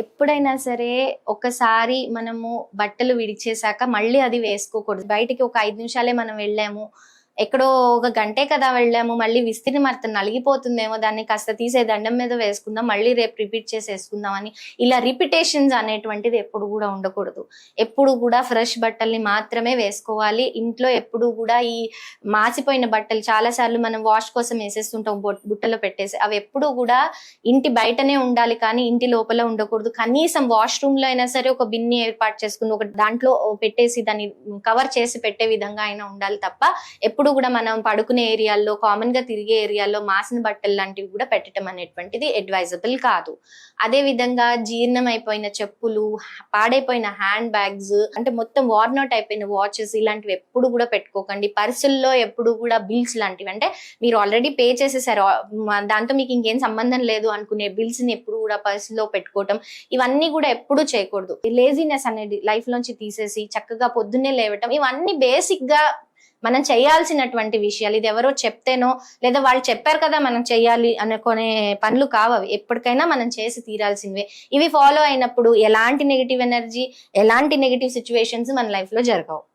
ఎప్పుడైనా సరే ఒకసారి మనము బట్టలు విడిచేసాక మళ్ళీ అది వేసుకోకూడదు. బయటికి ఒక 5 నిమిషాలే మనం వెళ్ళాము, ఎక్కడో ఒక గంటే కదా వెళ్ళాము, మళ్ళీ విస్తిరి మడత నలిగిపోతుందేమో, దాన్ని కాస్త తీసే దండం మీద వేసుకుందాం, మళ్ళీ రేపు రిపీట్ చేసేసుకుందాం అని ఇలా రిపిటేషన్స్ అనేటువంటిది ఎప్పుడు కూడా ఉండకూడదు. ఎప్పుడు కూడా ఫ్రెష్ బట్టల్ని మాత్రమే వేసుకోవాలి. ఇంట్లో ఎప్పుడు కూడా ఈ మాసిపోయిన బట్టలు చాలా సార్లు మనం వాష్ కోసం వేసేస్తుంటాం బుట్టలో పెట్టేసి, అవి ఎప్పుడు కూడా ఇంటి బయటనే ఉండాలి కానీ ఇంటి లోపల ఉండకూడదు. కనీసం వాష్రూమ్ లో అయినా సరే ఒక బిన్ని ఏర్పాటు చేసుకుని ఒక దాంట్లో పెట్టేసి దాన్ని కవర్ చేసి పెట్టే విధంగా అయినా ఉండాలి తప్ప ఎప్పుడు కూడా మనం పడుకునే ఏరియాల్లో, కామన్ గా తిరిగే ఏరియాల్లో మాసిన బట్టలు లాంటివి కూడా పెట్టడం అనేటువంటిది అడ్వైజబుల్ కాదు. అదే విధంగా జీర్ణం అయిపోయిన చెప్పులు, పాడైపోయిన హ్యాండ్ బ్యాగ్స్, అంటే మొత్తం వార్న్ అవుట్ అయిపోయిన వాచెస్, ఇలాంటివి ఎప్పుడు కూడా పెట్టుకోకండి. పర్సుల్లో ఎప్పుడు కూడా బిల్స్ లాంటివి, అంటే మీరు ఆల్రెడీ పే చేసేసారు, దాంతో మీకు ఇంకేం సంబంధం లేదు అనుకునే బిల్స్ ని ఎప్పుడు కూడా పర్సులో పెట్టుకోవటం, ఇవన్నీ కూడా ఎప్పుడు చేయకూడదు. లేజినెస్ అనేది లైఫ్ లోంచి తీసేసి చక్కగా పొద్దున్నే లేవటం, ఇవన్నీ బేసిక్ గా మనం చేయాల్సినటువంటి విషయాలు. ఇది ఎవరో చెప్తేనో లేదా వాళ్ళు చెప్పారు కదా మనం చెయ్యాలి అనుకునే పనులు కావవి, ఎప్పటికైనా మనం చేసి తీరాల్సినవే. ఇవి ఫాలో అయినప్పుడు ఎలాంటి నెగిటివ్ ఎనర్జీ, ఎలాంటి నెగిటివ్ సిచ్యువేషన్స్ మన లైఫ్ లో జరగవు.